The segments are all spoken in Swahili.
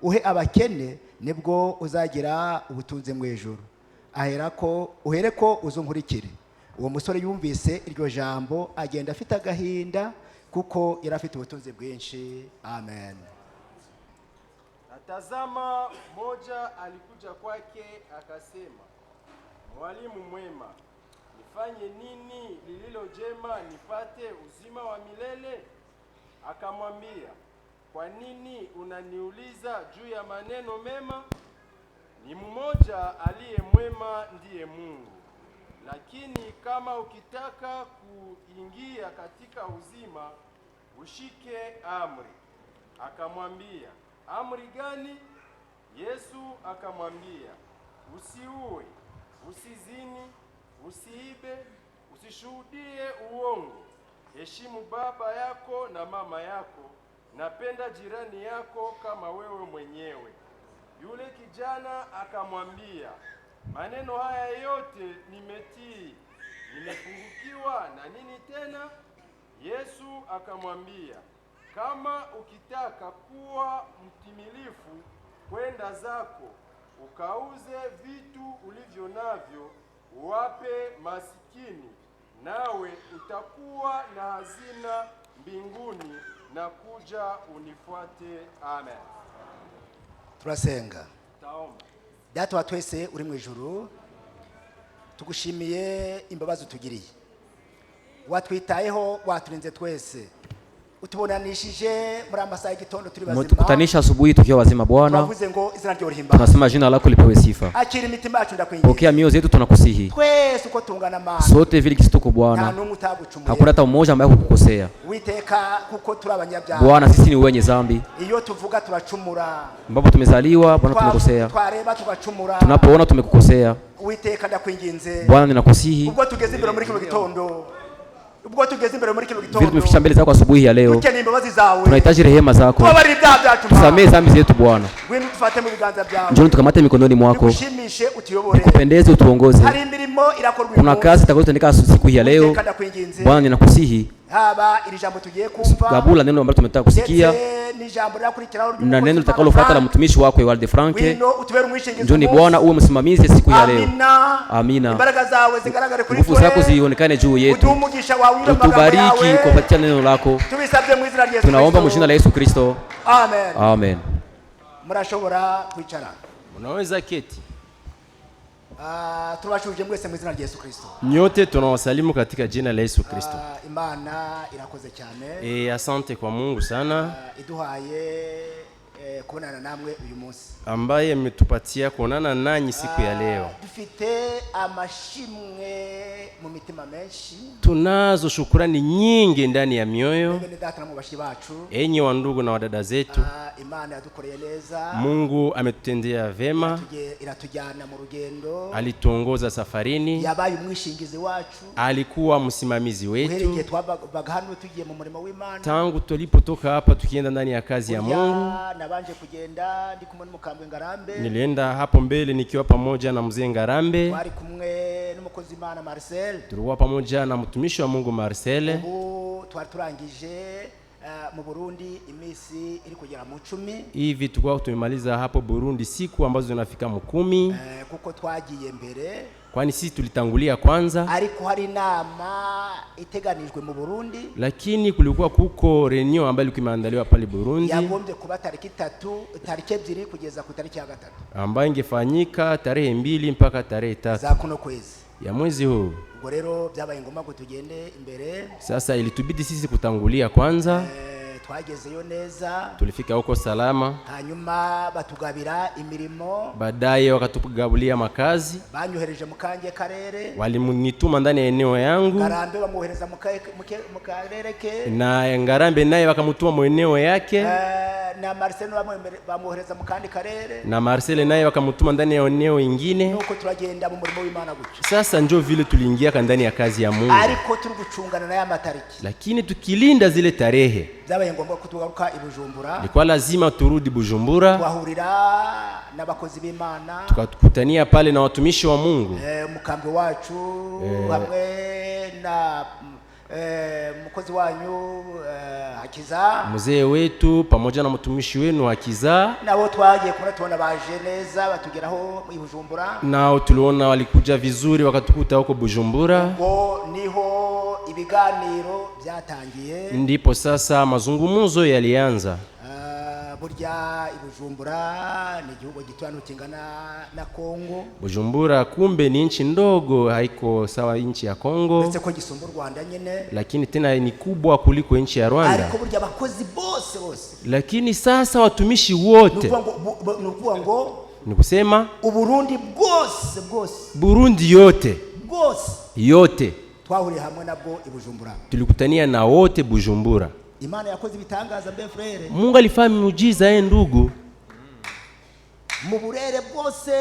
uhe abakene nibwo uzagira ubutunzi mu ijuru. Uhereko uzunkurikire. Uwo musore yumvise iryo jambo agenda afite agahinda kuko yari afite ubutunzi bwinshi. Amen. Tazama, moja alikuja kwake akasema, Mwalimu mwema, nifanye nini lililo jema nipate uzima wa milele? Akamwambia, kwa nini unaniuliza juu ya maneno mema? Ni mmoja aliye mwema, ndiye Mungu. Lakini kama ukitaka kuingia katika uzima, ushike amri. Akamwambia, amri gani? Yesu akamwambia, usiue, usizini, usiibe, usishuhudie uongo, heshimu baba yako na mama yako, napenda jirani yako kama wewe mwenyewe. Yule kijana akamwambia, maneno haya yote nimetii, nimepungukiwa na nini tena? Yesu akamwambia, kama ukitaka kuwa mtimilifu, kwenda zako, ukauze vitu ulivyo navyo, uwape masikini, nawe utakuwa na hazina mbinguni, na kuja unifuate. Amen. Turasenga. Data wa twese uri mu ijuru, tugushimiye imbabazi utugiriye. Watwitayeho, waturinze twese. Utubonanishije muri amasaha y'igitondo turi bazima. Tukutanisha asubuhi tukiwa wazima Bwana. Tunavuze ngo izina ryo rihimba. Tunasema jina lako lipewe sifa. Akira imitima yacu ndakwinginze. Pokea mioyo yetu tunakusihi. Twese uko tungana mana. Sote vile kisi tuko Bwana. Hakuna hata mmoja ambaye hukukosea. Uiteka kuko turi abanyabyaha. Bwana, sisi ni wenye dhambi. Iyo tuvuga turacumura. Ambapo tumezaliwa Bwana tumekosea. Twareba tugacumura. Tunapoona tumekukosea. Uiteka ndakwinginze. Bwana, ninakusihi. Ubwo tugeze imbere muri kino gitondo. Vile tumefikisha mbele zako asubuhi ya leo, tunahitaji rehema zako. Tusamehe dhambi zetu Bwana. Njoo tukamate mikononi mwako. Nikupendeze, utuongoze. Kuna kazi itakayotendeka siku hii ya leo. Bwana, ninakusihi. Gabula neno ambalo tumetaka kusikia na neno litakalofuata la mtumishi wako Ewald Franke. Njoo Bwana uwe msimamizi siku ya leo. Amina. Nguvu zako zionekane juu yetu. Utubariki kwa kupatia neno lako. Tunaomba mu jina la Yesu Kristo. Amen. Amen. Murashobora kwicara. Unaweza keti. Turabashuje mwese mu izina rya Yesu Kristo. Nyote tunawasalimu katika jina la Yesu Kristo. Imana irakoze cyane. Asante kwa Mungu sana. Iduhaye kuonana namwe uyu munsi. Ambaye ametupatia kuonana nanyi siku ya leo. Dufite amashimwe mu mitima menshi. Tunazo shukrani nyingi ndani ya mioyo. Enyi wa ndugu na wadada zetu. Imana yadukoreye neza. Mungu ametutendea vema. Iratujyana mu rugendo. Alituongoza safarini. Yabaye umwishingizi wacu. Alikuwa msimamizi wetu. Uhereye twabaga hano tugiye mu murimo w'Imana. Tangu tulipotoka hapa tukienda ndani ya kazi ya Mungu. Nabanje kugenda ndi kumwe n'umukambwe Ngarambe. Nilienda hapo mbele nikiwa pamoja na mzee Ngarambe. Twari kumwe n'umukozi Imana Marcel. Tulikuwa pamoja na mtumishi wa Mungu Marcel. Ubu twari turangije mu Burundi imisi iri kugera mu 10. Hivi tukao tumemaliza hapo Burundi siku ambazo zinafika mu 10. Kuko twagiye mbere. Kwani sisi tulitangulia kwanza. Ariko hari inama iteganijwe mu Burundi. Lakini kulikuwa kuko reunion ambayo ilikuwa imeandaliwa pale Burundi. Yagombye kuba tariki 3, tariki 2 kugeza ku tariki ya 3. Ambayo ingefanyika tarehe 2 mpaka tarehe 3. Za kuno kwezi. Ya mwezi huu. Ubwo rero byabaye ngoma ko tugende imbere. Sasa ilitubidi sisi kutangulia kwanza. Twagezeyo neza. Tulifika huko salama. Hanyuma batugabira imirimo. Baadaye wakatugabulia makazi. Banyohereje mu kange karere. Walimunituma ndani ya eneo yangu. Ngarambe bamuhereza mu karere ke. Na Ngarambe naye wakamutuma mu eneo yake. Na Marcel bamuhereza mu kandi karere. Na Marcel naye wakamutuma ndani ya eneo ingine. Nuko turagenda mu murimo w'Imana gutyo. Sasa njoo vile tuliingia ndani ya kazi ya Mungu. Ariko turi gucungana na ya matariki. Lakini tukilinda zile tarehe. Zabaye ngombwa kutugaruka i Bujumbura. Ilikuwa lazima turudi Bujumbura. Twahurira n'abakozi b'Imana. Tukakutania pale na watumishi wa Mungu. Mukambwe wacu hamwe mkozi wanyu Hakiza, mzee wetu pamoja na mtumishi wenu Hakiza, nabo twagiye kuna tubona baje neza batugeraho i Bujumbura, nao tuliona walikuja vizuri wakatukuta huko Bujumbura. ngo niho ibiganiro byatangiye, ndipo sasa mazungumzo yalianza. burya i Bujumbura ni igihugu gitwano kingana na Kongo. Bujumbura kumbe ni nchi ndogo, haiko sawa nchi ya Kongo, ndetse ko gisumba Rwanda nyene, lakini tena ni kubwa kuliko nchi ya Rwanda. ariko burya abakozi bose Lakini sasa watumishi wote, nukuvuga ngo ni kusema Uburundi bwose Burundi yote twahuriye hamwe nabwo i Bujumbura, tulikutania na wote Bujumbura. Imana yakoze ibitangaza mbe frere, Mungu alifanya miujiza ndugu, mu burere bwose,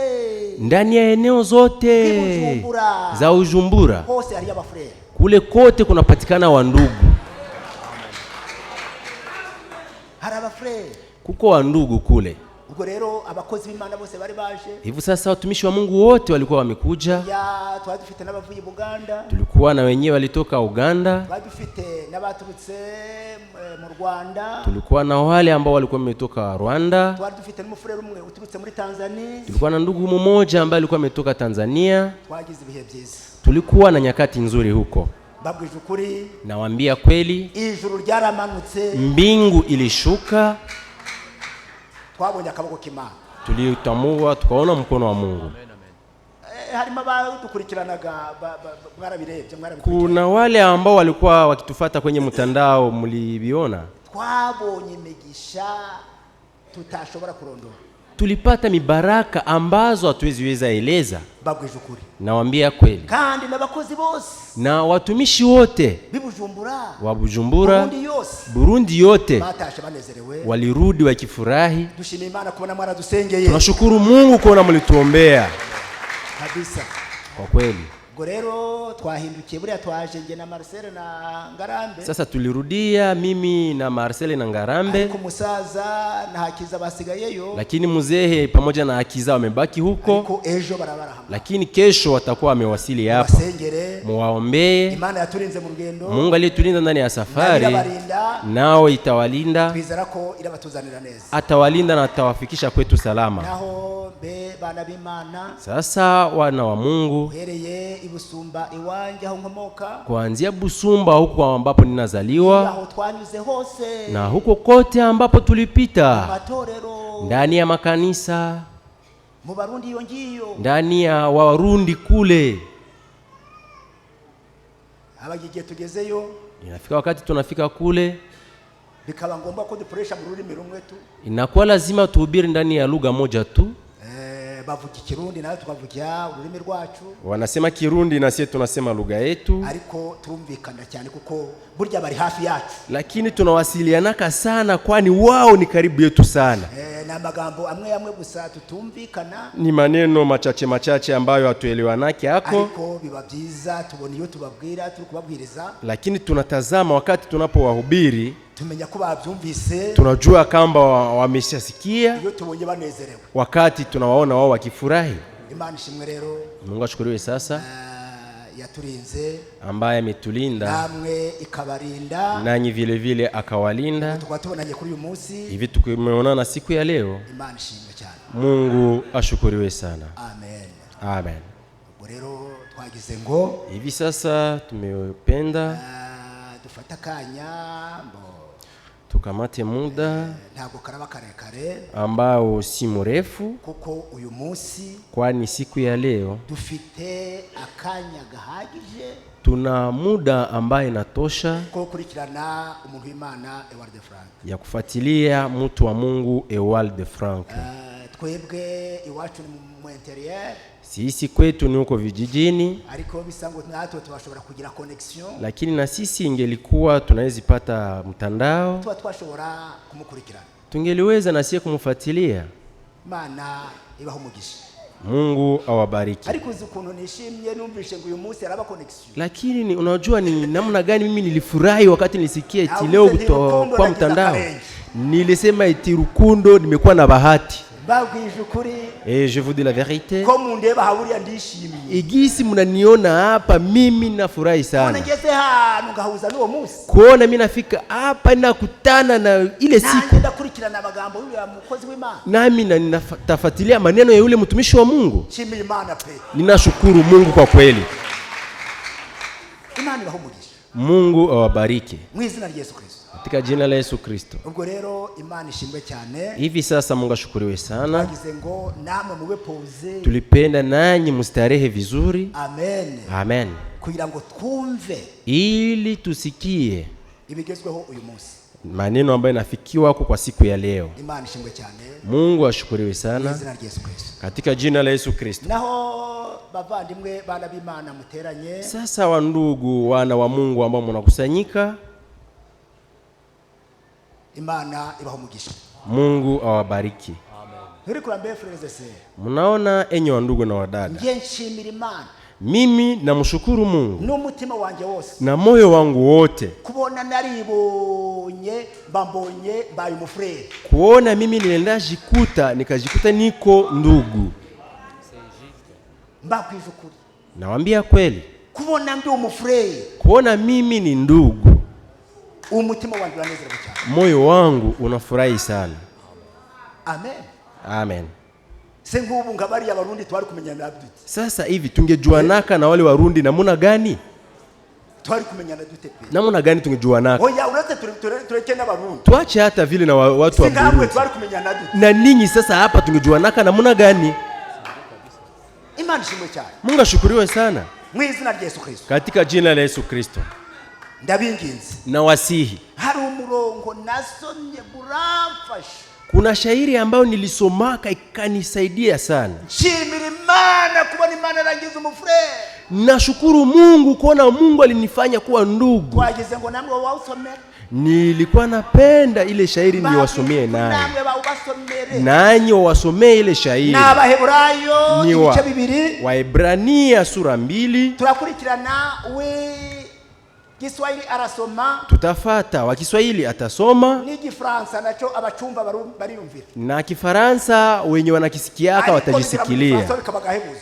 ndani ya eneo zote za Bujumbura hose hari abafrere, kule kote kunapatikana wa ndugu. hari abafrere, kuko wa ndugu kule. ubwo rero abakozi b'Imana bose bari baje. Hivi sasa watumishi wa Mungu wote walikuwa wamekuja. Ya twari dufite n'abavuye Uganda, tulikuwa na wenyewe walitoka Uganda, twari dufite n'abaturutse mu Rwanda, tulikuwa na wale ambao walikuwa wametoka Rwanda, twari dufite n'umufurere umwe uturutse muri Tanzania, tulikuwa na ndugu mmoja ambaye alikuwa ametoka Tanzania. Twagize ibihe byiza, tulikuwa na nyakati nzuri huko. babwije ukuri, nawaambia kweli, ijuru ryaramanutse, mbingu ilishuka, twabonye akaboko k'Imana, tulitamua tukaona mkono wa Mungu. harimo abadukurikiranaga mwarabirebye, kuna wale ambao walikuwa wakitufuata kwenye mtandao, mliviona. Twabonye imigisha tutashobora kurondora, tulipata mibaraka ambazo hatuweziweza eleza. babwije ukuri, nawaambia kweli, kandi n'abakozi bose na watumishi wote wa Bujumbura, Burundi yote batashe banezerewe, walirudi wakifurahi. dushimira Imana kubona mwaradusengeye, tunashukuru Mungu kuona mlituombea kabisa. Kwa kweli rero twahindukiye, buriya twaje nge na Marcel na Ngarambe. Sasa tulirudia mimi na Marcel na Ngarambe, ariko musaza na Hakiza basigayeyo, lakini mzee pamoja na Hakiza wamebaki huko. ariko ejo barabara hamwe, lakini kesho watakuwa wamewasili hapa. Muwaombee. Imana yaturinze mu rugendo, Mungu aliyetulinda ndani ya safari nao itawalinda, twizera ko irabatuzanira neza, atawalinda na atawafikisha kwetu salama. naho be bana b'Imana, sasa wana wa Mungu, hereye ibusumba iwanje aho nkomoka, kuanzia Busumba huko ambapo ninazaliwa, aho twanyuze hose, na huko kote ambapo tulipita, matorero, ndani ya makanisa, mu Barundi iyo ngiyo, ndani ya Warundi kule. abagiye tugezeyo, inafika wakati tunafika kule, bikaba ngomba ko dukoresha mu rurimi rumwe tu, inakuwa lazima tuhubiri ndani ya lugha moja tu. bavuga Kirundi nayo tukavuga ururimi rwacu, wanasema Kirundi na sisi tunasema lugha yetu, ariko turumvikana cyane kuko burya bari hafi yacu, lakini tunawasilianaka sana kwani wao ni karibu yetu sana. na magambo amwe gusa tutumvikana, ni maneno machache ambayo hatuelewanaki hako, ariko biba byiza tubona iyo tubabwira turi kubabwiriza, lakini tunatazama wakati tunapowahubiri, tumenya ko babyumvise, tunajua kamba wameshasikia, iyo tubonye banezerewe, wakati tunawaona wao wakifurahi. Imana ishimwe rero, Mungu ashukuriwe sasa, yaturinze, ambaye ametulinda, namwe ikabarinda, nanyi vile vile akawalinda. tukatubonanye kuri uyu munsi hivi tumeonana siku ya leo. Imana ishimwe cyane, Mungu ashukuriwe sana. amen, amen. rero twagize ngo hivi sasa tumependa dufata kanya tukamate muda ntabwo karaba karekare ambao si mrefu, kuko uyu munsi kwani siku ya leo dufite akanya gahagije, tuna muda ambaye natosha ko kurikirana umuntu w'Imana Ewald Frank, ya kufuatilia mtu wa Mungu Ewald Frank. twebwe iwacu ni mu interieur, sisi kwetu ni huko vijijini, ariko bisango natwe tubashobora kugira connection, lakini na sisi ingelikuwa tunaweza pata mtandao, twashobora kumukurikirana, tungeliweza na sisi kumfuatilia. Imana ibaho umugisha, Mungu awabariki. ariko ukuntu nishimye numvishe ngo uyu munsi araba connection, lakini unajua ni namna gani mimi nilifurahi wakati nilisikia eti leo kwa mtandao. Nilisema eti Rukundo nimekuwa na bahati. Et je vous dis la vérité. Igisi mnaniona hapa mimi nafurahi sana. Kuona mimi nafika hapa nakutana na ile siku. Nami ninafuatilia maneno ya yule mtumishi wa Mungu. Ninashukuru Mungu kwa kweli. Mungu awabariki. Katika jina la Yesu Kristo. Hivi sasa Mungu ashukuriwe sana. Tulipenda nanyi mustarehe vizuri. Amen. Amen. Ili tusikie maneno ambayo nafikiwa kwa siku ya leo. Mungu ashukuriwe sana. Katika jina la Yesu Kristo. Sasa wandugu wana wa Mungu ambao mnakusanyika, Mungu awabariki. Mnaona enyi wandugu na wadada, mimi namshukuru Mungu na moyo wangu wote kuona mimi nilienda jikuta nikajikuta niko ndugu. Nawaambia kweli, kuona mimi ni ndugu, moyo wangu unafurahi sana. Amen. Amen. Sasa hivi tungejuanaka na wale Warundi namuna gani? Namuna gani tungejuanaka? Tuache hata vile na watu wa Burundi. Na ninyi sasa hapa tungejuanaka namuna gani? Mungu ashukuriwe sana. Katika jina la Yesu Kristo. Na wasihi. Kuna shairi ambayo nilisomaka ikanisaidia sana. Nashukuru Mungu kuona Mungu alinifanya kuwa ndugu. Nilikuwa napenda ile shairi niwasomee naye. Nanyi wasomee ile shairi. Ni Waebrania sura 2. Turakurikirana Kiswahili arasoma, tutafata wa Kiswahili atasoma, ni Kifaransa nacho abachumba bariyumvira, na Kifaransa wenye wanakisikiaka watajisikilia,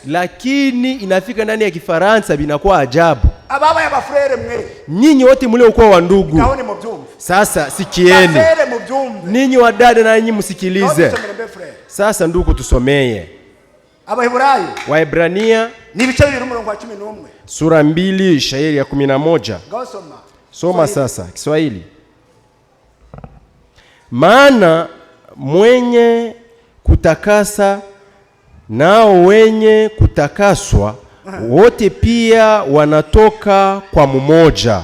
lakini inafika ndani ya Kifaransa binakuwa ajabu. Ababa ya bafrere mwe, nyinyi wote mlio kwa wandugu, sasa sikieni, ninyi wadada na nyinyi msikilize. Sasa ndugu tusomeye Abaheburayo Waebrania ni bice 2:11 sura 2 shairi ya 11. Soma sasa Kiswahili. Maana mwenye kutakasa nao wenye kutakaswa wote pia wanatoka kwa mmoja.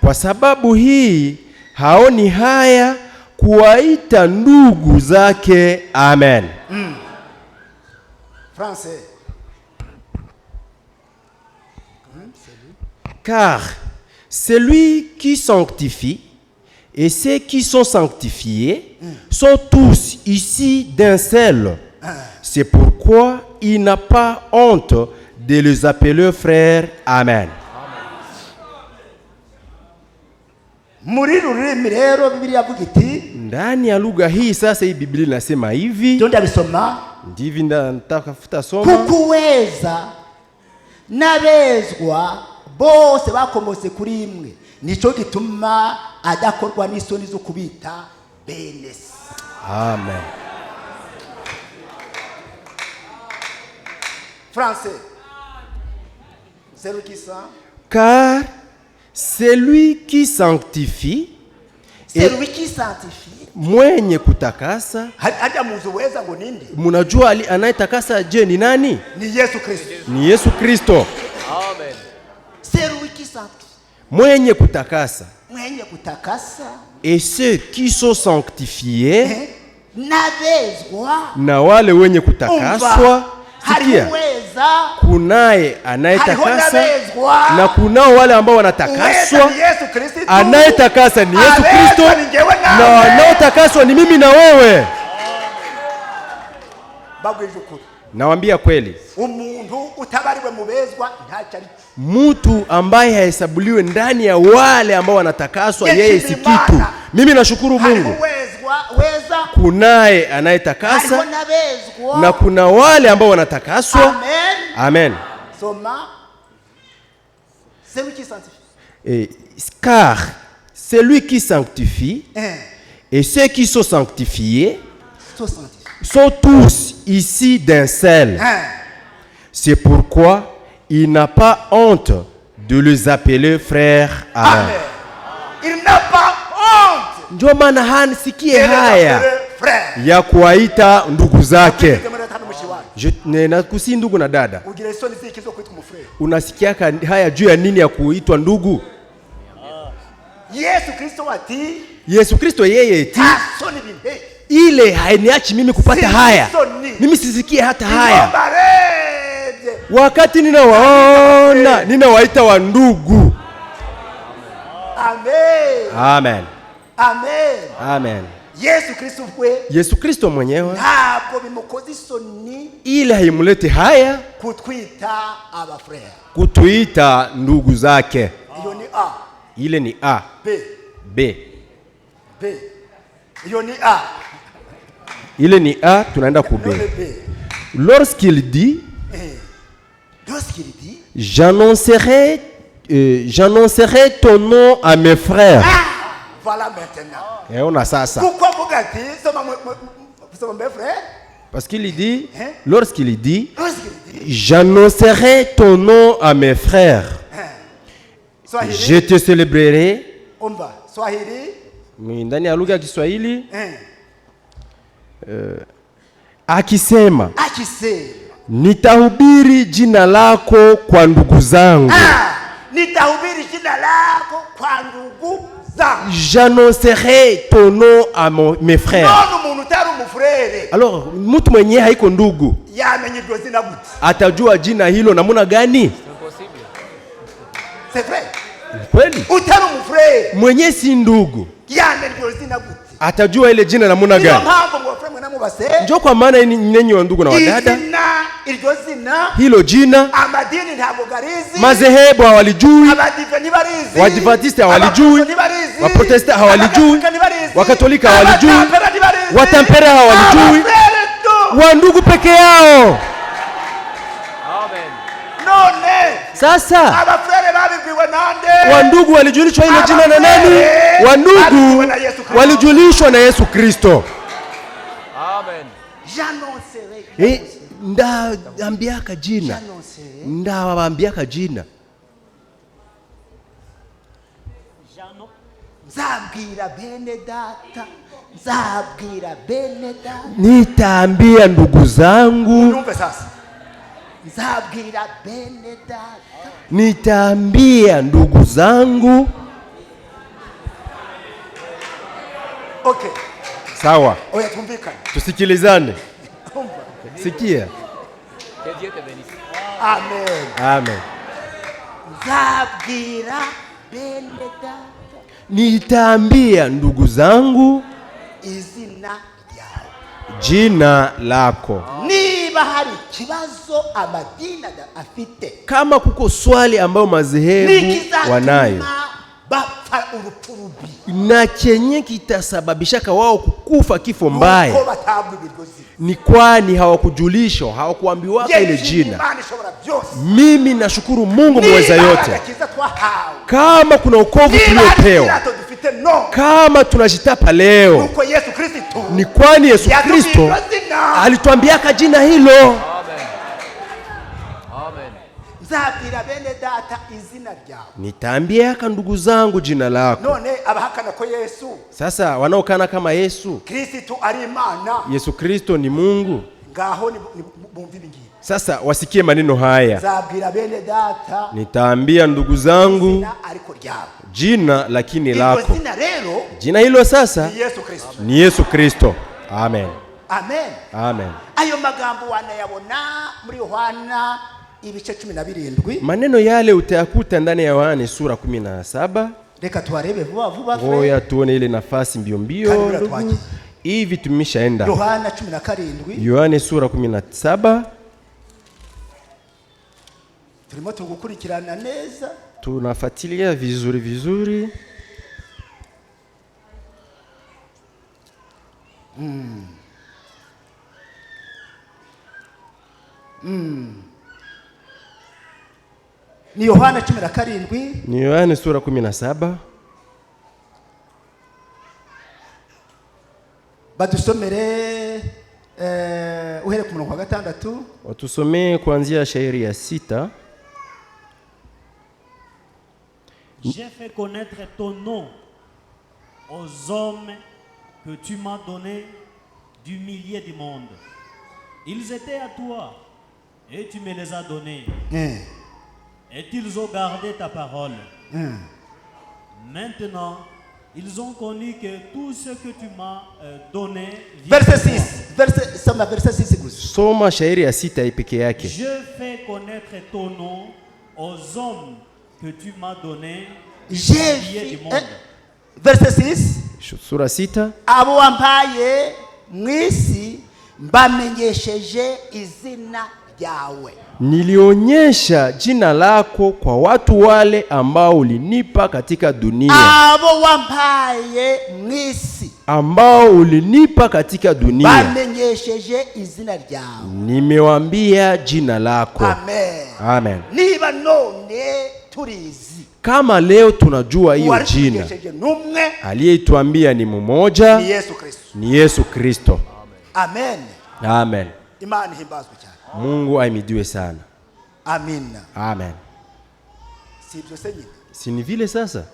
Kwa sababu hii haoni haya kuwaita ndugu zake. Amen. Français. Car celui qui sanctifie et ceux qui sont sanctifiés sont tous ici d'un seul. C'est pourquoi il n'a pas honte de les appeler frères. Amen. Muri rurimi rero Biblia yavuga iti, ndani ya lugha hii sasa hii Biblia inasema hivi, ndio ndabisoma ndivi natafuta soma, kukuweza nabezwa bose bakomose kuri imwe nico gituma adakorwa n'isoni zo kubita bene. Amen. Français. Celui qui saint. Car celui qui sanctifie, celui qui sanctifie, mwenye kutakasa. Haja muzuweza ngo nindi? Munajua anayetakasa je ni nani? Ni Yesu Kristo. Ni Yesu Kristo. Amen. Celui qui sanctifie, mwenye kutakasa. Mwenye kutakasa. Et ceux qui sont sanctifiés, nabezwa, na wale wenye kutakaswa. Sikia, kunaye anayetakasa na kunao wale ambao wanatakaswa. Anayetakasa ni Yesu Kristo na anayetakaswa ni mimi na wewe. Nawaambia kweli, mtu ambaye hahesabuliwe ndani ya wale ambao wanatakaswa yeye si kitu. Mimi nashukuru Mungu kunaye anayetakasa hariho n'abezwa na kuna wale ambao wanatakaswa. amen Amen. soma celui qui sanctifie Car celui qui sanctifie et ceux qui sont sanctifiés sont tous ici d'un seul. C'est pourquoi il n'a pas honte de les appeler frères. Amen. Il n'a pas honte Ndio maana hanisikie haya ya kuwaita ndugu zake. Nakusi ndugu na dada, unasikia haya juu ya nini ya kuitwa ndugu? Yesu Kristo yeye eti ile hainiachi mimi kupata haya. Mimi sisikie hata haya. Wakati ninawaona ninawaita wa ndugu. Amen. Amen. Amen. Amen. Yesu Kristo mwenyewe ile haimulete haya kutuita ndugu zake. Ile ni A. B. Ile ni A, tunaenda ku B. Lorsqu'il dit j'annoncerai ton nom à mes frères. Voilà maintenant. Et on a ça. Parce qu'il dit, lorsqu'il dit, j'annoncerai ton nom à mes frères. Je te célébrerai. Ndani ya lugha ya Kiswahili akisema nitahubiri jina lako kwa ndugu zangu. Nitahubiri jina lako kwa ndugu zangu. J'annoncerai ton nom à mes frères. Alors mtu mwenye haiko ndugu atajua jina hilo namuna gani? C'est vrai. Kweli? Mwenye si ndugu atajua ile jina namuna gani? Njoo kwa maana ninyi wa ndugu na wadada, hilo jina madhehebu hawalijui, Waadventista hawalijui, Waprotestanta hawalijui, Wakatolika hawalijui, Watampere hawalijui, wa ndugu peke yao. Sasa wa ndugu walijulishwa ile jina na nani? Wa ndugu walijulishwa na Yesu Kristo. Amen. Ndaambiaka jina. Ndawaambiaka jina. Nitaambia ndugu zangu. Nitaambia ndugu zangu. Okay. Sawa. Tusikilizane. Sikia. Amen. Amen. Nitaambia ndugu zangu jina lako. Kama kuko swali ambayo madhehebu wanayo na chenye kitasababisha wao kukufa kifo mbaya, ni kwani hawakujulishwa, hawakuambiwa ile jina. Mimi nashukuru Mungu mweza yote. Kama kuna wokovu tuliopewa, kama tunajitapa leo, ni kwani Yesu Kristo alituambiaka jina hilo. Nitaambiaka ndugu zangu jina lako. Sasa wanaokana kama Yesu Kristo ni Mungu, sasa wasikie maneno haya. Nitaambia ndugu zangu jina lakini lako. Jina hilo sasa ni Yesu Kristo. Amen. Amen. Amen. Ayo magambo wanayabona muri Yohana ibice 17. Maneno yale utayakuta ndani ya Yohana sura 17. Reka tuarebe vuba. Ngoja tuone ile nafasi mbio. Hivi tumeshaenda. Yohana 17. Yohana sura 17. Turimo tugukurikirana neza. Tunafuatilia vizuri. ni Yohana 17. Ni Yohana sura 17. Badusomere uhere ku murongo wa 6. Watusomee kuanzia shairi ya 6. J'ai fait connaître ton nom aux hommes que tu m'as donnés du milieu du monde. Ils étaient à toi et tu me les as donnés. Et ils ont gardé ta parole. Maintenant, ils ont connu que tout ce que tu m'as donné vient Verset de toi. 6. Verset 6. Soma shairi ya 6 peke yake. Je fais connaître ton nom aux hommes que tu m'as donné du milieu du monde. Verset 6. Sura 6. Abo wampaye mwisi mbamenyesheje izina ryawe. Nilionyesha jina lako kwa watu wale ambao ulinipa katika dunia. Abo wampaye mwisi, ambao ulinipa katika dunia, bamenyesheje izina ryawe. Nimewaambia jina lako. Amen. Amen. Niba none turizi, kama leo tunajua hiyo jina, aliyetuambia ni mmoja, ni Yesu Kristo. Ni Yesu Kristo. Amen. Amen. Imani himbazwe cyane. Mungu ahimidiwe sana. Amina. Amen. Sivyo senyine. Si ni vile sasa?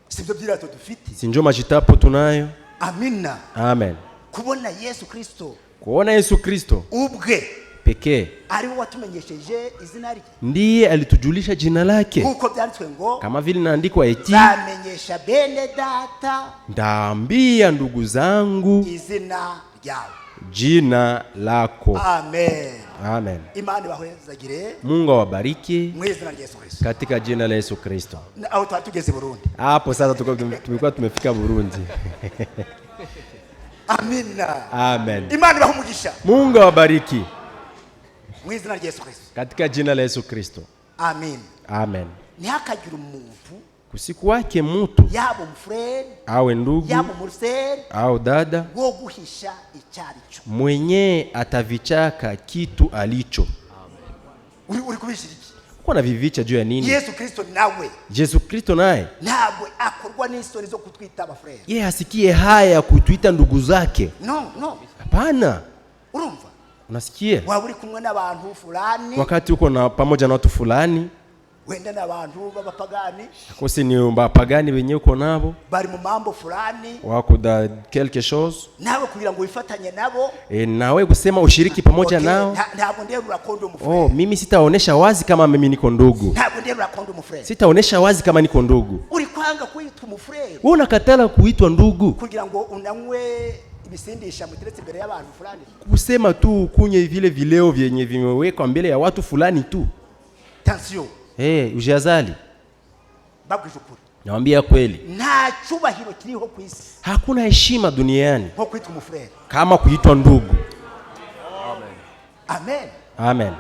Sivyo byirato dufite. Si njo majitapo tunayo? Amina. Amen. Kubona Yesu Kristo. Kuona Yesu Kristo ubwe pekee ari wo watumenyesheje izina rye. Ndiye alitujulisha jina lake. Huko byanditswe ngo, kama vile naandikwa eti, ndamenyesha bene data, ndaambia ndugu zangu izina ryawe, jina lako. Amen. Amen. Imani bahwezagire. Mungu awabariki mwizina rya Yesu Kristo. katika jina la Yesu Kristo. Au tugeze Burundi. Hapo sasa tumekuwa tumefika Burundi. Amina. Amen. Imani bahumugisha. Mungu awabariki mwizina rya Yesu Kristo. katika jina la Yesu Kristo. Amen. Amen. Ntihakagira umuntu kusiku wake mtu, yabo mfreni, awe ndugu, yabo murseri, au dada, wo guhisha icyaricho, mwenye atavichaka kitu alicho. uri kubishiriki kwa na vivicha juu ya nini? Yesu Kristo nawe, Yesu Kristo naye ntabwo akorwa n'isoni zo kutwita abafreni. Yeye asikie haya kutuita ndugu zake. No. Hapana. Urumva? Unasikia? Waba uri kumwe n'abantu fulani, wakati uko na pamoja na watu fulani, wenda n'abantu b'abapagani, kosi ni bapagani wenyewe uko nabo, bari mu mambo fulani, wako da quelque chose, nawe kugira ngo wifatanye nabo, nawe kusema ushiriki pamoja nao. Ntabwo ndero urakondo umufreni. Mimi sitaonesha wazi kama mimi niko ndugu. Ntabwo ndero urakondo umufreni. Sitaonesha wazi kama niko ndugu. Uri kwanga kuitwa umufreni. Wewe unakatala kuitwa ndugu kugira ngo unanywe ibisindisha muteretse imbere y'abantu fulani, kusema tu kunye vile vileo vyenye vimewekwa mbele ya watu fulani tu. Tension. Ujazali. Babwije ukuri. Naambia kweli, nta cyubahiro kiriho ku isi, hakuna heshima duniani nko kuitwa umufreni, kama kuitwa ndugu. Amen. Amen.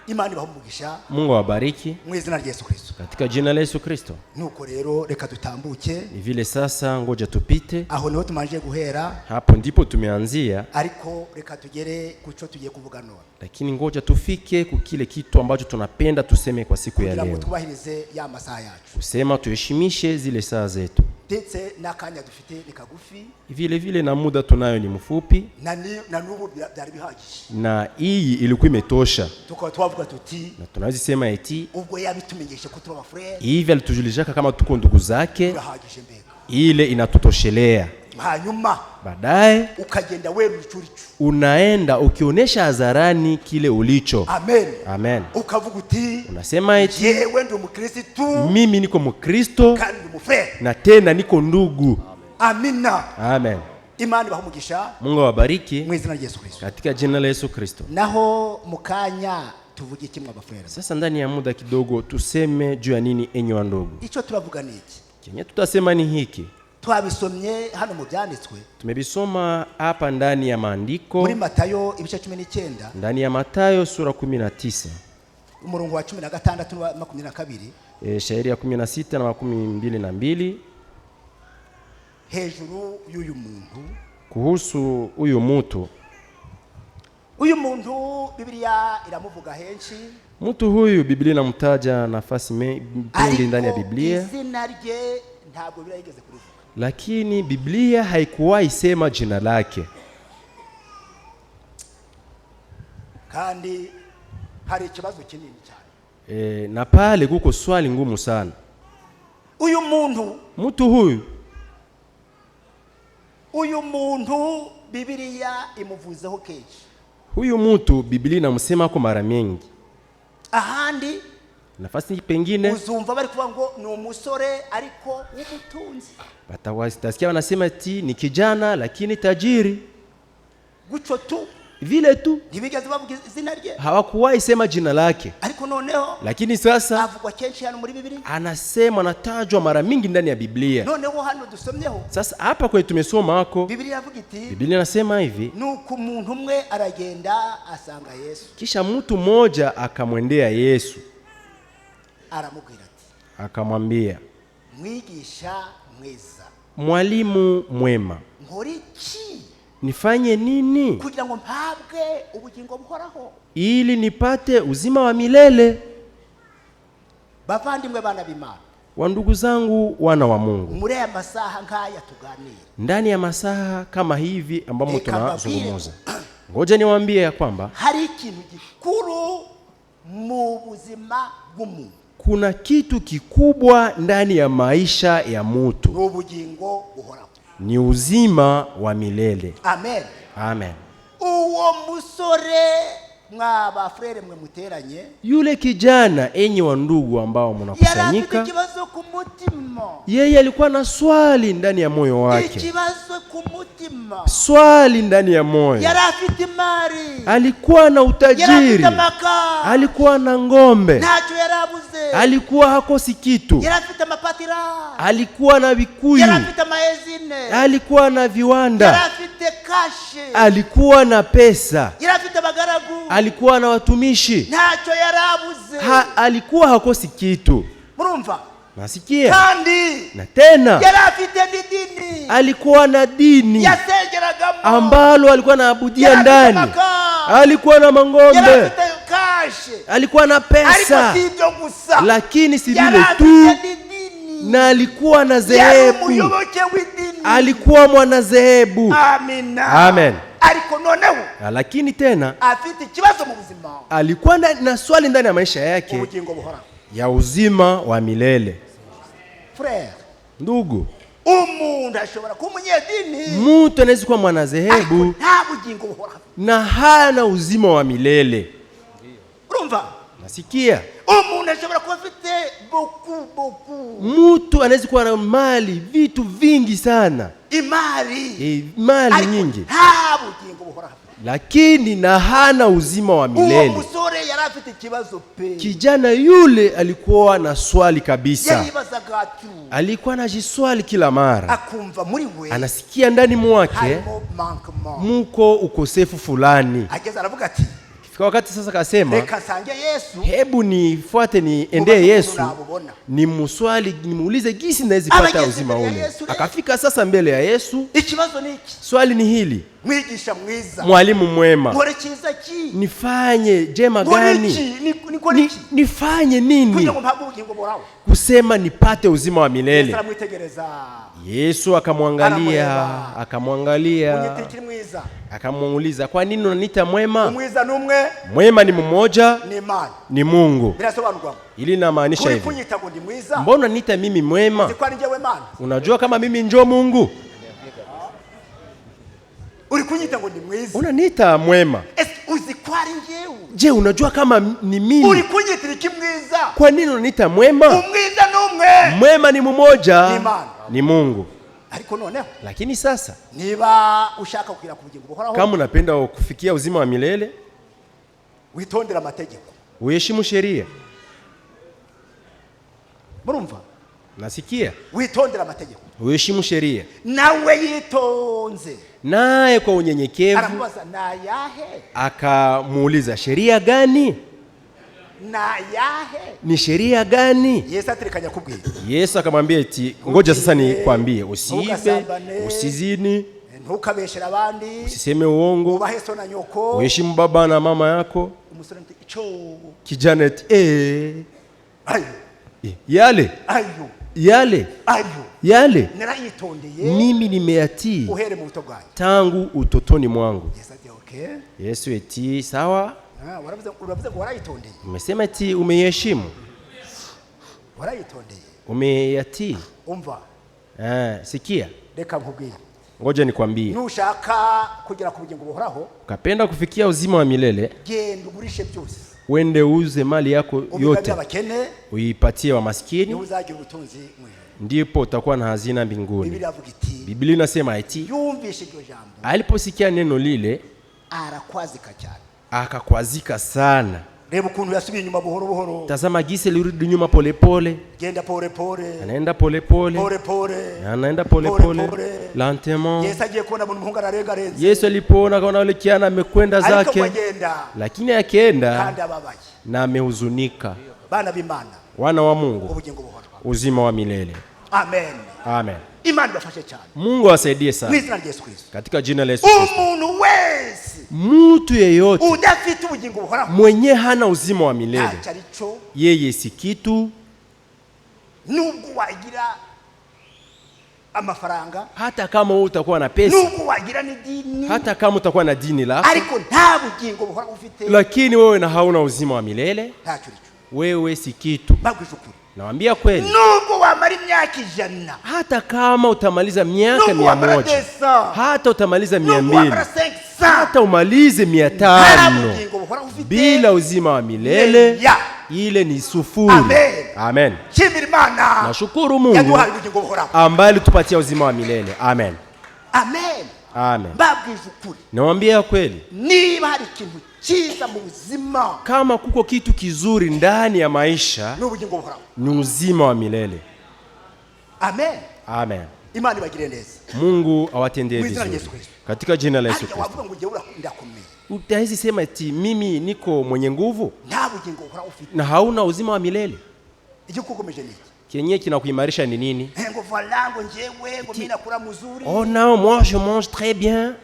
Imani bahumugisha. Mungu awabariki mwizina rya Yesu Kristo. katika jina la Yesu Kristo. Nuko rero reka dutambuke. Vile sasa ngoja tupite. Aho niho tumanje guhera. Hapo ndipo tumeanzia. Ariko reka tugere kuco tugiye kuvuga none. Lakini ngoja tufike ku kile kitu ambacho tunapenda tuseme kwa siku ya leo. Kugira ngo twubahirize ya masaha yacu. Kusema tuheshimishe zile saa zetu. Ndetse nakanya dufite ni kagufi. Vile na muda tunayo ni mfupi. Na nubu byari bihagije. Na hii ilikuwa imetosha. Tukaba twavuga tuti, na tunaweza sema eti ubwo yabitumenyesha ko turi abafreni. Hivi alitujulisha kama tuko ndugu zake. Bihagije mbega. Ile inatutoshelea. Hanyuma baadaye ukagenda wewe ulichuricho, unaenda ukionesha hadharani kile ulicho. Amen. Amen. Ukavuga uti, unasema eti yewe ndo mukristo, mimi niko mkristo kandi mufreni, na tena niko ndugu. Amina. Amen. Imani bahumugisha. Mungu awabariki mwizina rya Yesu Kristo. katika jina la Yesu Kristo. Naho mukanya tuvuge kimwe abafreni. Sasa ndani ya muda kidogo tuseme juu ya nini enyi wa ndugu. Ico turavuga niki? Kenye tutasema ni hiki. Twabisomye hano mu byanditswe. Tumebisoma hapa ndani ya maandiko. Muri Matayo ibice 19. Ndani ya Matayo sura 19. Umurongo wa 16 na 22. Shairi ya 16 na 22. Hejuru y'uyu muntu. kuhusu huyu mtu. Uyu muntu Biblia iramuvuga henshi. Mtu huyu Biblia inamtaja nafasi nyingi ndani ya Biblia. Izina rye ntabwo Biblia yigeze kuvuga. Lakini Biblia haikuwahi sema jina lake. Kandi hari ikibazo kinini cyane. Na pale kuko swali ngumu sana. Uyu mtu muntu Biblia imuvuzeho kenshi. Huyu mtu Biblia inamsema kwa mara mingi. Ahandi nafasi pengine uzumva bari kuvuga ngo ni umusore ariko w'ubutunzi. Batasikia wanasema ati ni kijana lakini tajiri. Guco tu vile tu, ntibigeze bavuga izina rye, hawakuwahi sema jina lake. Ariko noneho lakini sasa avugwa kenshi hano muri Biblia, anasema, anatajwa mara mingi ndani ya Biblia. Noneho hano dusomyeho, sasa hapa kwetu tumesoma hako Biblia yavuga iti, Biblia inasema hivi, nuko umuntu umwe aragenda asanga Yesu, kisha mtu mmoja akamwendea Yesu, aramubwira ati, akamwambia, mwigisha mwiza, mwalimu mwema, nkoriki, nifanye nini kugira ngo mpabwe ubugingo buhoraho, ili nipate uzima wa milele? Bavandimwe bana b'Imana, wa ndugu zangu wana wa Mungu, muri aya masaha nkaya tuganira, ndani ya masaha kama hivi ambamo tunazungumza, ngoja niwaambie ya kwamba hari ikintu gikuru mu buzima bw'umuntu, kuna kitu kikubwa ndani ya maisha ya mtu, ubugingo buhoraho, ni uzima wa milele. Amen. Amen. Uwo musore mwaba frere mwe muteranye, yule kijana, enyi wa ndugu ambao mnakusanyika, kibazo ku mutima, yeye alikuwa na swali ndani ya moyo wake, kibazo ku mutima, swali ndani ya moyo. yarafite mali, alikuwa na utajiri, alikuwa na ngombe, ntacyo yarabuze, alikuwa hakosi kitu, yarafite mapatira, alikuwa na vikuyu, yarafite maezine, alikuwa na viwanda, yarafite kashe, alikuwa na pesa, yarafite bagaragu, alikuwa na watumishi, ntacyo yarabuze, alikuwa hakosi kitu. Murumva? Nasikia. Kandi na tena yarafite dini, alikuwa na dini yasengeragamo, ambalo alikuwa anaabudia ndani, alikuwa na mangombe, alikuwa na pesa, lakini si vile tu, na alikuwa na zehebu, alikuwa mwana zehebu. Amen. Lakini tena alikuwa na swali ndani ya maisha yake ya uzima wa milele. Ndugu, mtu anaweza kuwa mwana zehebu na hana uzima wa milele. Nasikia. Mtu anaweza kuwa na mali, vitu vingi sana, mali nyingi, lakini na hana uzima wa milele. Kijana yule alikuwa na swali kabisa, alikuwa anajiswali kila mara, anasikia ndani mwake muko ukosefu fulani. Fika wakati sasa kasema, hebu nifuate niendee Yesu, ni muswali, nimuulize gisi naweza pata uzima ule. Akafika sasa mbele ya Yesu. Swali ni hili, mwalimu mwema, nifanye jema gani? Nifanye nini kusema nipate uzima wa milele? Yesu akamwangalia, akamuuliza, kwa nini unaniita mwema? Mwema ni mmoja, ni Mungu. Ili namaanisha hivi, mbona unaniita mimi mwema? Unajua kama mimi njo Mungu? Unaniita mwema, je, unajua kama ni mimi? Kwa nini unaniita mwema? Mwema ni mmoja, ni Mungu. Lakini sasa, kama unapenda kufikia uzima wa milele, uheshimu sheria. Nasikia. Uheshimu sheria. Naye kwa unyenyekevu akamuuliza, sheria gani? Ni sheria gani? Yesu akamwambia eti, ngoja sasa nikwambie, usiibe, usizini, ntukabeshera abandi, usiseme uongo, ubahe so na nyoko, uheshimu baba na mama yako. Umusore ati ico Kijana eti ayo yale narayitondeye, mimi nimeyatii uhere mu buto bwanjye tangu utotoni mwangu. Yesu ati okay. Yesu eti sawa, uravuze ngo warayitondeye, umesema eti umeheshimu, warayitondeye, umeyatii. umva Sikia, reka nkubwire, ngoja nikwambie, nushaka kugera ku bugingo buhoraho, ukapenda kufikia uzima wa milele, genda ugurishe byose, wende uze mali yako yote uipatie wa maskini, uzagira ubutunzi mwe, ndipo utakuwa na hazina mbinguni. Biblia ivuga iti, Biblia inasema eti yumvishe iryo jambo, aliposikia neno lile arakwazika cyane, akakwazika sana. Reba ukuntu yasubiye inyuma buhoro buhoro, tazama gise lirudi nyuma pole pole, genda pole pole, anaenda pole pole, pole pole, anaenda pole pole, lentement. Yesu agiye kuona umuntu muhungu ararengarenze, Yesu alipoona kaona yule kiana amekwenda zake, lakini akaenda kandi ababaye na amehuzunika. Bana b'Imana, wana wa Mungu, ubugingo buhoraho, uzima wa milele. Amen. Amen. Imani bafashe cyane, Mungu asaidie sana, mwizina rya Yesu Kristo, katika jina la Yesu Kristo. Umuntu wese, mtu yeyote udafite ubugingo buhoraho, mwenye hana uzima wa milele, acharicho yeye si kitu. Nubwo wagira amafaranga, hata kama utakuwa na pesa, nubwo wagira ni dini, hata kama utakuwa na dini lako, ariko nta bugingo buhoraho ufite, lakini wewe na hauna uzima wa milele, ntacyo wewe si kitu. bagwijukuru, nawaambia kweli, nubwo wamara imyaka 100, hata kama utamaliza miaka 100, hata utamaliza 200, hata umalize 500 bila uzima wa milele, ile ni sufuri. Amen. Amen. Nashukuru Mungu ambaye alitupatia uzima wa milele. Amen. Amen. Amen. Nawaambia kweli, niba hari ikintu cyiza mu buzima, kama kuko kitu kizuri ndani ya maisha, ni uzima wa milele. Amen. Amen. Imani bagire neza, Mungu awatendee vizuri katika jina la Yesu Kristo. Utahisi sema eti mimi niko mwenye nguvu na hauna uzima wa milele. Kenye kinakuimarisha ni nini? Oh non, moi je mange très bien.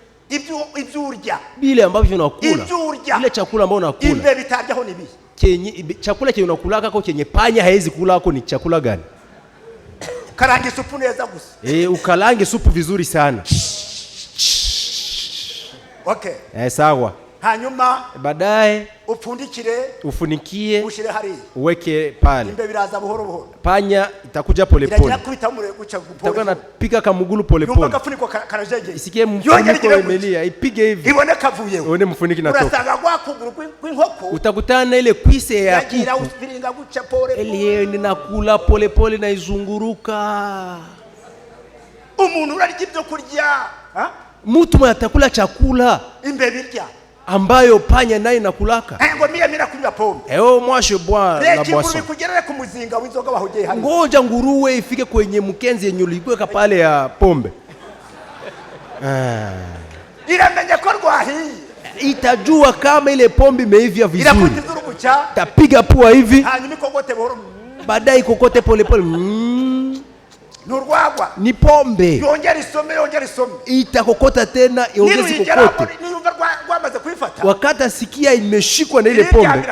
Bile ambavyo unakula, ile chakula ambayo unakula, chakula kile unakula kako chenye panya haezi kula kako ni chakula gani? Karange supu neza gusa. Ukalange supu vizuri sana. Okay. Sawa. Hanyuma baadaye ufunikie, ushire hari, uweke pale. Imbe biraza buhoro buhoro. Panya itakuja pole pole. Itakuwa napika kamugulu pole pole. Yumba kafuniko karajeje. Isikie mfuniko Emilia, ipige hivi. Ibone kavuye. Uone mfuniko natoka. Urasanga gwakuguru kw'inkoko. Utakutana na ile kwise ya yagira uspiringa guca pole pole. Ile ninakula pole pole na izunguruka. Umuntu urarya ibyo kurya, mtu mwenye atakula chakula imbe birya ambayo panya naye nakulaka. Ngo mira kunywa pombe. Moi je bois la boisson. Kugerera ku muzinga w'inzoga bahogeye hari. Ngoja nguruwe ifike kwenye mkenzi yenye ulikweka pale ya pombe. Iramenya ko rwahiye. Itajua kama ile pombe imeivya vizuri. Irakutizuru bucha. Tapiga pua hivi. Hanyuma ikogote buhoro. Baadaye ikokote pole pole. Nurwagwa. Ni pombe. Yongera isome. Itakokota tena iongeze kokote. Wakati sikia imeshikwa na ile pombe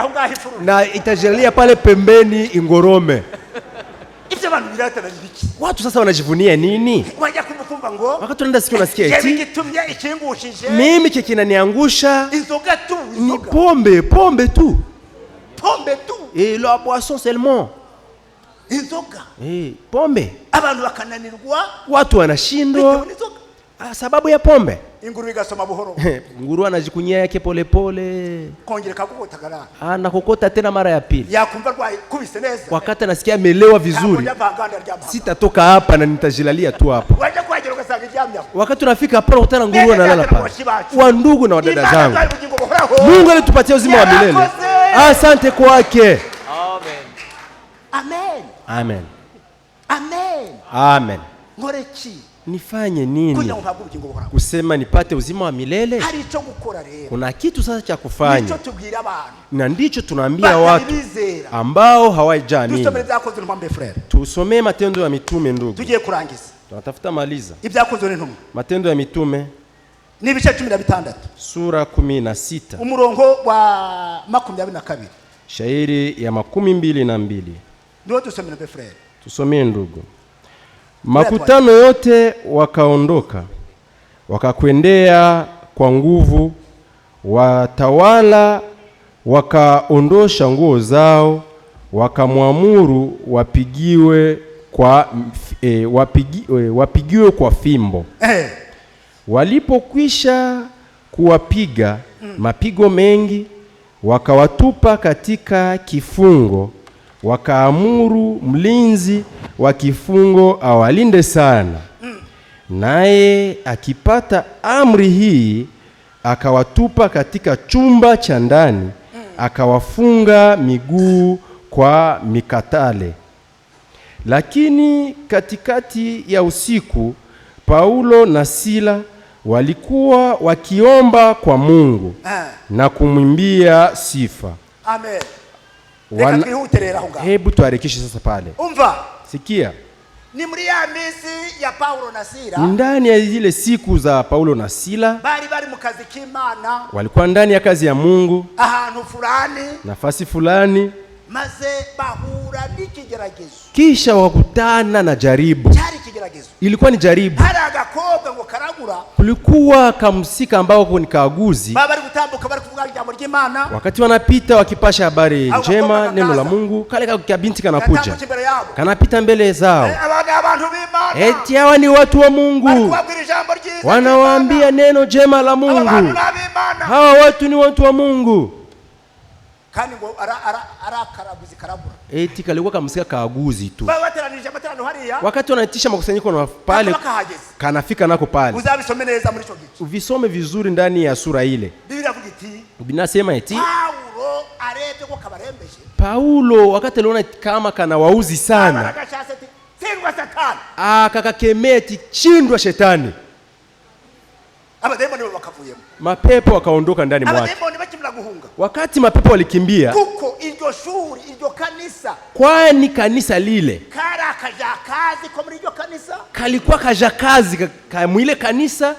na itajalia pale pembeni ingorome. Watu sasa wanajivunia nini? Wakati tunaenda sikia unasikia eti mimi kile kinaniangusha ni pombe tu. La boisson seulement. Inzoga. Pombe. Abantu bakananirwa. Watu wanashindwa sababu ya pombe. Inguru igasoma buhoro. Nguru anajikunyia yake pole pole. Kongereka kukotagara. Anakokota tena mara ya pili. Yakumva rwa kubise neza. Wakati anasikia amelewa vizuri. Sitatoka hapa na nitajilalia tu hapa. Waje kwagera ugasanga iryamya. Wakati tunafika hapa unakutana nguru analala pale. Wa ndugu na wadada zangu. Mungu alitupatia uzima wa milele. Asante kwake. Amen. Amen. Amen. Amen. Ngoreki. Nifanye nini kusema nipate uzima wa milele? Kuna kitu sasa cha kufanya, na ndicho tunaambia watu ambao hawajamini. Tusomee Matendo ya Mitume ndugu. Tugiye kurangiza. Tunatafuta maliza. Ibyakozwe n'intumwa. Matendo ya Mitume n'ibice 16 sura 16 umurongo wa 22 shairi ya 22. ndio tusome na frere. Tusomee ndugu. Makutano yote wakaondoka wakakwendea kwa nguvu, watawala wakaondosha nguo zao, wakamwamuru wapigiwe kwa fimbo. Walipokwisha kuwapiga mapigo mengi, wakawatupa katika kifungo, wakaamuru mlinzi wa kifungo awalinde sana. Naye akipata amri hii, akawatupa katika chumba cha ndani, akawafunga miguu kwa mikatale. Lakini katikati ya usiku, Paulo na Sila walikuwa wakiomba kwa Mungu na kumwimbia sifa. Amen. Hebu tuharakishe sasa pale. Umva. Sikia. Ni muri ya misi ya Paulo na Sila. Ndani ya zile siku za Paulo na Sila, bari mu kazi k'Imana, walikuwa ndani ya kazi ya Mungu, ahantu fulani, nafasi fulani, maze bahura n'ikigeragezo. Kisha wakutana na jaribu. Cyari kigeragezo. Ilikuwa ni jaribu. Hari agakobwa ngo karagura. Kulikuwa kamsika ambao ni kaguzi. Bari gutambuka bari kuvuga ijambo ry'Imana. Wakati wanapita wakipasha habari njema, neno la Mungu, kale kabinti kanakuja. Kanapita mbele zao. Abantu b'Imana. Eti hawa ni watu wa Mungu. Wanawaambia neno jema la Mungu. Hawa watu ni watu wa Mungu. Kandi ngo ara karaguzi karabura. Eti kalikuwa kamsika kaguzi tu. Bateranije materano hariya. Wakati wanaitisha makusanyiko na pale, kanafika nako pale. Uzabisome neza muri cyo gice. Uvisome vizuri ndani ya sura ile. Biblia kugiti. Binasema eti Paulo arete ko kabarembeje. Paulo wakati aliona kama kana wauzi sana, singwa satani, akakakemea eti chindwa shetani. Abademoni wakavuyemo. Mapepo wakaondoka ndani mwake. Abademoni bakimla guhunga. Wakati mapepo walikimbia, kuko iryo shuri, iryo kanisa, kwani kanisa lile kara kajakazi ko muri iryo kanisa, kalikuwa kajakazi mwile kanisa,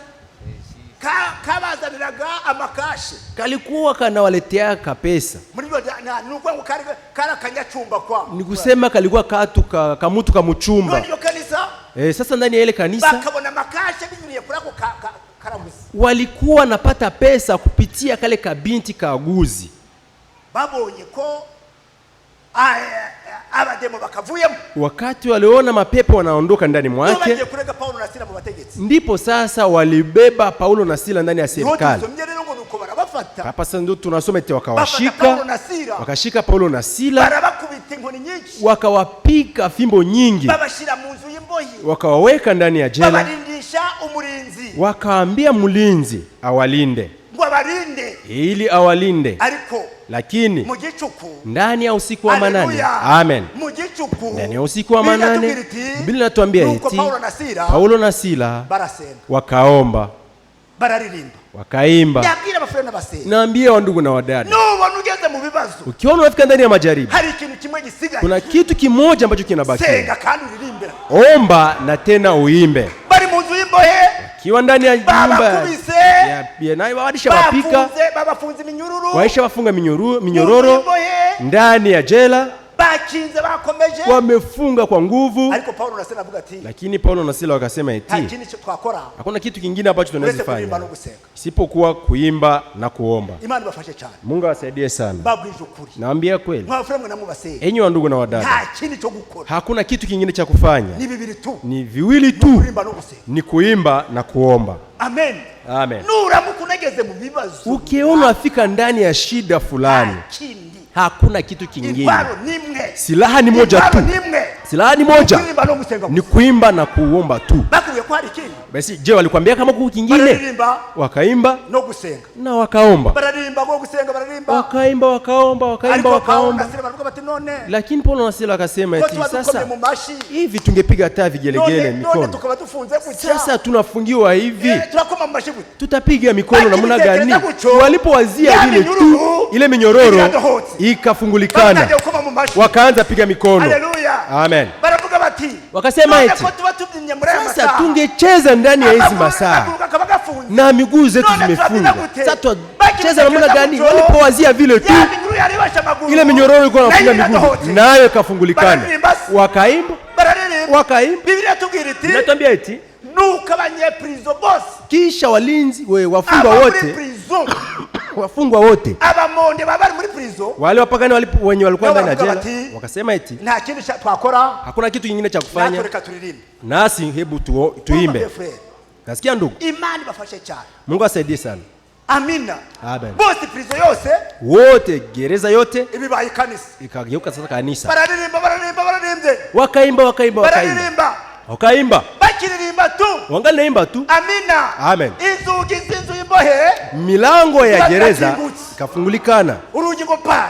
kabazaniraga amakashi, kalikuwa kanawaletea kapesa. Muri iryo nuko ngo kara kanyachumba kwa, ni kusema kalikuwa katu kamutu kamuchumba. Iryo kanisa, sasa ndani ya ile kanisa bakabona makashi binyuriye kurako karaguzi, walikuwa napata pesa kupitia kale kabinti kaguzi. Babonye ko abademo bakavuyemo. Wakati waliona mapepo wanaondoka ndani mwake, ndipo sasa walibeba Paulo na Sila ndani ya serikali. Hapa sasa ndio tunasoma eti wakashika Paulo na Sila, wakawapika fimbo nyingi, wakawaweka ndani ya jela, wakaambia mlinzi awalinde, ili awalinde. Lakini ndani ya usiku wa manane, amen, ndani ya usiku wa manane, Biblia inatuambia eti Paulo na Sila wakaomba, wakaimba. Naambia wandugu na wadada, ukiona unafika ndani ya majaribu, kuna kitu kimoja ambacho kinabaki. Omba na tena uimbe. Kiwa ndani ya nyumba ya nayo waisha wapika, waisha wafunga minyororo ndani ya jela, wamefunga kwa nguvu. Lakini Paulo na Sila wakasema eti hakuna kitu kingine ambacho tunaweza fanya isipokuwa kuimba na kuomba. Mungu awasaidie sana. Naambia kweli, enyi wandugu na wadada, hakuna kitu kingine cha kufanya, ni viwili tu, ni kuimba na kuomba. Amen. Amen. Ukiona afika ndani ya shida fulani, hakuna kitu kingine, silaha ni moja tu, silaha ni moja, ni kuimba na kuomba tu. Basi je, walikwambia kama kuku kingine? Wakaimba na wakaomba, wakaimba wakaomba. Lakini Paulo na Sila wakasema eti sasa hivi tungepiga hata vigelegele mikono, sasa tunafungiwa hivi, tutapiga mikono namna gani? Walipowazia vile tu, ile minyororo ikafungulikana, wakaanza piga mikono. Amen. Wakasema eti sasa tungecheza ndani ya hizi masaa, na miguu zetu zimefunga. Sasa tucheza namna gani? Walipowazia vile tu ile minyororo ilikuwa inafunga miguu nayo ikafungulikana. Wakaimba. Biblia tubwira iti Natambia eti nuko abanyeprizo bose kisha walinzi wafungwa wote abamonde babari muri prison wale wapagani wenye walikuwa ndani ya jela wakasema eti nta kintu twakora, hakuna kitu kingine cha kufanya, nasi hebu tuimbe. Nasikia ndugu, imani bafashe cyane. Mungu asaidie sana. Amina. Amen. Bose prison yose wote gereza yote ibibaye kanisa ikageuka sasa kanisa. Wakaimba bakiririmba tu wangali naimba tu. Amina. Amen. Inzugi zinzu imbohe milango ya gereza ikafungulikana. Urugi ngo pa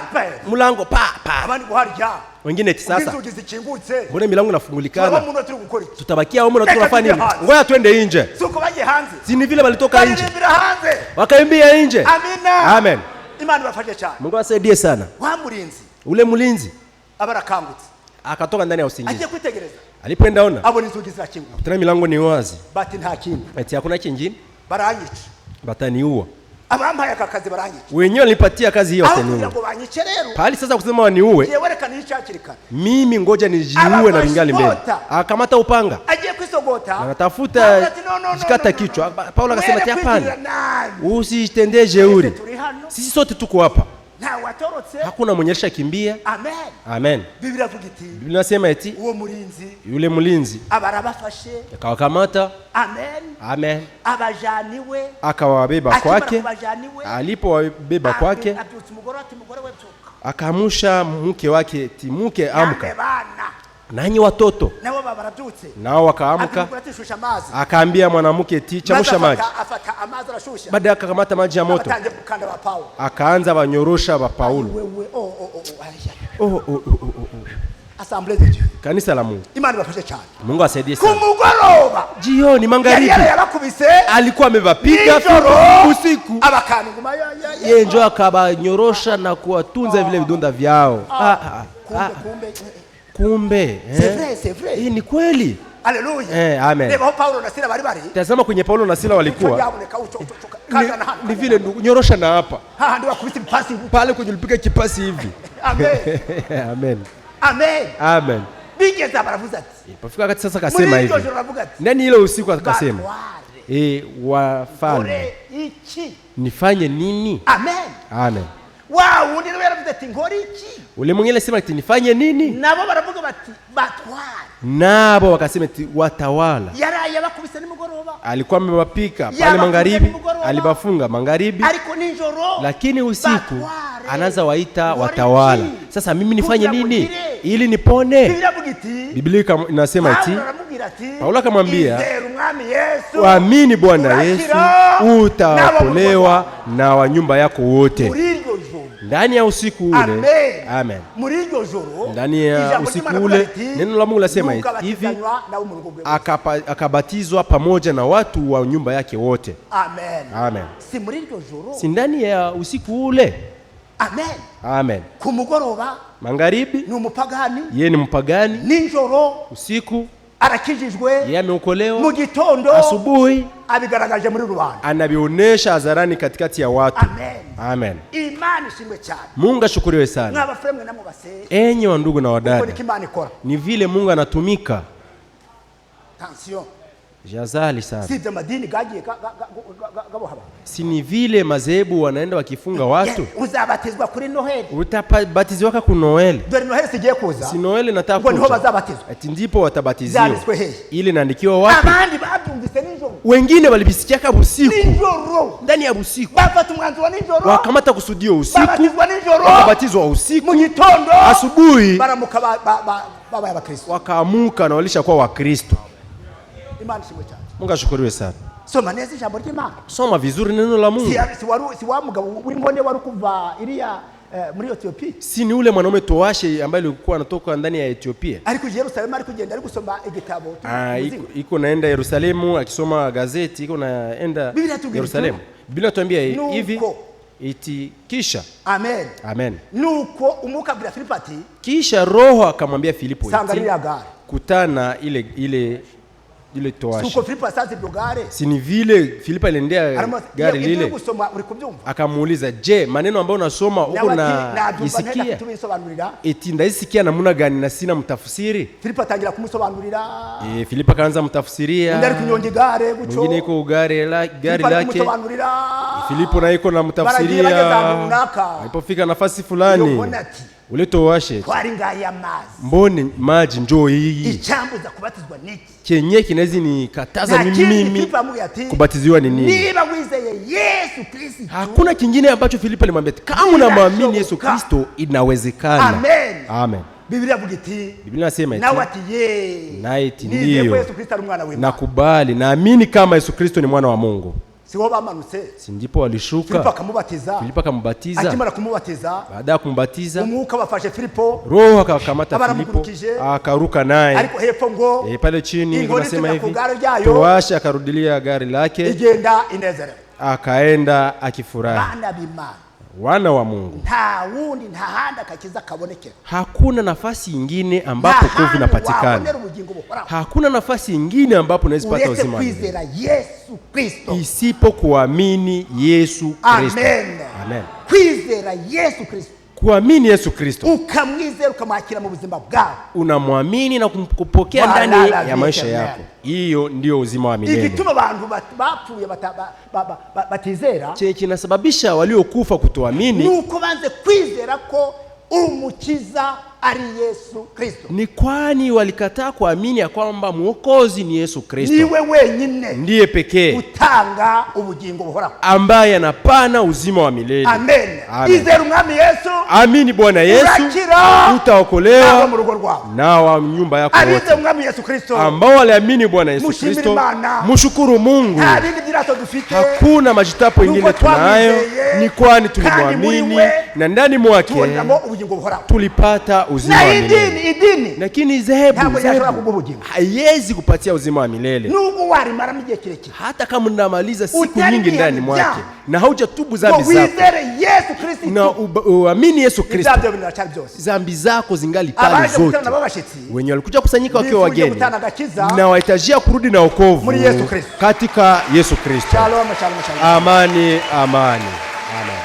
mlango pa abandi guharya wengine eti sasa inzugi zikingutse mbona milango inafungulikana, tutabakia huko na tunafanya nini? Ngoja twende nje. Suko baje hanze, si ni vile walitoka nje wakaimbia nje. Amina. Amen. Imani bafashe cyane. Mungu asaidie sana. Wa mulinzi ule mulinzi abarakangutse akatoka ndani ya usingizi, agiye kwitegereza, alipenda ona abona inzugi zirakinguka, tena milango ni wazi, bati nta kintu, eti hakuna kingine, baranyica bataniua. Abampaye akazi baranyica, wenyewe walipatia kazi hiyo tena ngo banyice rero pali. Sasa kusema waniue mimi, ngoja nijiue na vingali mbele. Akamata upanga agiye kwisogota, anatafuta jikata kichwa. Paulo akasema hapana, usitendee jeuri, sisi sote tuko hapa, hakuna mwenyesha kimbia. Amen. Amen. Biblia inasema eti uwo mulinzi, yule mulinzi abarabafashe akawakamata. Amen. Amen. Abajaniwe akawabeba kwake. Alipowabeba kwake akamusha mke wake eti mke amka, nanyi watoto nao wakaamka. Akaambia mwanamke eti chamusha maji. Baada akakamata maji ya moto akaanza wanyorosha wa Paulo. Kanisa la Mungu, imani bafashe cyane. Mungu asaidie sana. Kumugoroba jioni magharibi alikuwa amevapiga usiku, abakaninguma yeye njoo akabanyorosha na kuwatunza vile vidonda vyao. Kumbe c'est vrai. Hii ni kweli. Haleluya. Amen. Leo Paulo na Sila bari tazama kwenye Paulo na Sila walikuwa ni vile ndugu, nyorosha na hapa ndio wakubisi pasi pale kwenye ulipiga kipasi hivi. Amen. Amen. Amen. Amen. Bigeza baravuza ati pafika wakati sasa akasema hivi ndani ile usiku akasema wafalme nifanye nini? Amen. Amen. Wow, undi ndio yaravuze ati ngori iki? Ule mwingine sema ati nifanye nini? Nabo baravuga bati batwara. Nabo wakasema ati watawala. Yaraye bakubise nimugoroba. Alikuwa amewapika pale magharibi, alibafunga magharibi. Ariko ninjoro. Lakini usiku anaanza waita watawala. Sasa mimi nifanye nini ili nipone? Biblia inasema eti Paulo akamwambia waamini Bwana Yesu utaokolewa na wa nyumba yako wote. Ndani ya usiku ule. Amen. Ndani ya usiku ule neno la Mungu lasema hivi, akabatizwa pamoja na watu wa nyumba yake wote. Amen. Amen. Si ndani ya usiku ule. Amen. Amen. Kumugoroba magharibi ni umupagani, yeye ni mpagani. Ninjoro usiku arakijijwe, yeye ameokolewa. Mu gitondo asubuhi abigaragaje muri rubanda, anabionyesha hadharani katikati ya watu. Amen. Amen. Imani shimwe cyane. Mungu ashukuriwe sana. Mwabafremwe na mubase, enyi wa ndugu na wadada, ni vile Mungu anatumika. Attention. Jazali sana. Si madini gagiye gabohaba. Si ni vile madhehebu wanaenda wakifunga watu. Uzabatizwa kuri Noheli. Utabatizwa ku Noheli. Dore Noheli sigiye kuza. Si Noheli nataka kuja. Ngo bazabatizwa. Ati ndipo watabatiziwa. Ile inaandikiwa wapi? Abandi babyumvise ninjoro. Wengine walibisikia ka usiku. Ninjoro. Ndani ya usiku. Bafata umwanzo wa ninjoro. Wakamata kusudio usiku. Babatizwa ninjoro. Wakabatizwa usiku. Mu gitondo. Asubuhi. Baramuka baba ya Bakristo. Wakaamuka na walishakuwa Wakristo. Imani shimwe cyane. Mungu ashukuriwe sana. Soma neza ijambo ry'Imana. Soma vizuri neno la Mungu. Si wa mugabo w'ingonde wari kuva iriya muri Ethiopia. Si ni ule mwanaume Toashe ambaye alikuwa anatoka ndani ya Ethiopia. Ariko Yerusalemu ari kugenda ari gusoma igitabo. Iko naenda Yerusalemu akisoma gazeti, iko naenda Yerusalemu. Biblia inatuambia hivi iti kisha. Amen. Amen. Nuko umuka bila Filipati. Kisha Roho akamwambia Filipo iti kutana ile toashi. Suko Filipo asanze iryo gare. Si ni vile Filipo aliendea gari lile. Gusoma uri kubyumva. Akamuuliza, "Je, maneno ambayo unasoma uko na isikia?" Eti ndaisikia namuna gani na sina mtafsiri? Filipo atangira kumusobanurira. Filipo akaanza mtafsiria. Ndari kunyonga gare guco. Mwingine iko gari lake. Filipo na iko na mtafsiria. Alipofika nafasi fulani, ule toashi mboni maji njoo hii. Ichambuza kubatizwa niki? Kenye kinaweza nikataza mimi kubatiziwa ni nini? Niba wizeye Yesu Kristo. Hakuna kingine ambacho Filipo alimwambia, kama unamwamini Yesu Kristo inawezekana. Amen. Amen. Biblia bugiti. Biblia nasema eti. Na wati ye. Na eti ndio. Yesu Kristo ari mwana w'Imana. Nakubali, naamini kama Yesu Kristo ni mwana wa Mungu. Siho bamanutse. Si ndipo walishuka. Filipo akamubatiza. Filipo akamubatiza. Akimara kumubatiza. Baada ya kumbatiza, umwuka wafashe Filipo. Roho akakamata Filipo. Akaruka naye. Ariko hepfo ngo. Pale chini kunasema hivi. Toashi akarudilia gari lake. Igenda inezere. Akaenda akifurahi. Bana b'Imana. Wana wa Mungu. Nta wundi nta handa kakiza kabonekera. Hakuna nafasi nyingine ambapo kovu inapatikana. Hakuna nafasi nyingine ambapo unaweza pata uzima wa milele. Yesu Kristo. Isipo kuamini Yesu Kristo. Amen. Amen. Kwizera Yesu Kristo. Kuamini Yesu Kristo. Ukamwizera ukamwakira mu buzima bwawe. Unamwamini na kupokea ndani ya maisha yako. Hiyo ndio uzima wa milele. Igituma abantu bapfuye batizera. Chenye kinasababisha waliokufa kutoamini nuko banze kwizera ko umukiza ari Yesu Kristo. Ni kwani walikataa kuamini ya kwamba mwokozi ni Yesu Kristo. Niwe wenyine. Ndiye pekee utanga ubugingo buhoraho. Ambaye anapana uzima wa milele. Amen. Izera umwami Yesu. Amini Bwana Yesu. Utaokolewa na wa nyumba yako wote. Abize umwami Yesu Kristo. Ambao waliamini Bwana Yesu Kristo. Mshukuru Mungu. Hakuna majitapo ingine tunayo. Ni kwani tulimwamini na ndani mwake tulipata uzima wa milele. Lakini dhehebu haiwezi kupatia uzima wa milele. Hata kama unamaliza siku nyingi ndani mwake na haujatubu dhambi zako na uamini Yesu Kristo, dhambi zako zingali pale zote. Wenye walikuja kusanyika wakiwa wageni na wahitajia kurudi na wokovu katika Yesu Kristo. Amani, amani. Amen.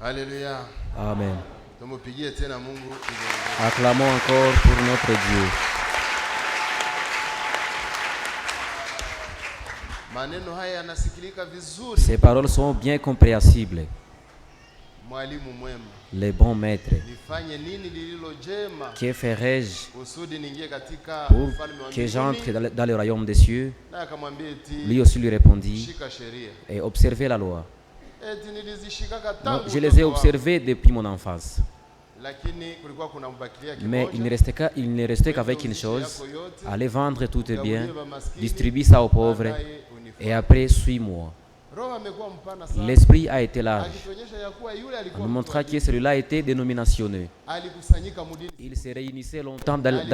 Alléluia. Amen. Acclamons encore pour notre Dieu. Ces paroles sont bien compréhensibles. Les bons maîtres. Que ferai-je pour que j'entre dans le royaume des cieux? Lui aussi lui répondit, et observez la loi. Non, je les ai observés depuis mon enfance. Mais il ne restait qu'avec une chose: aller vendre tout tes biens, distribuer ça aux pauvres, et après suis-moi. L'esprit a été large. On nous montra que celui-là était dénominationné. Il se réunissait longtemps dans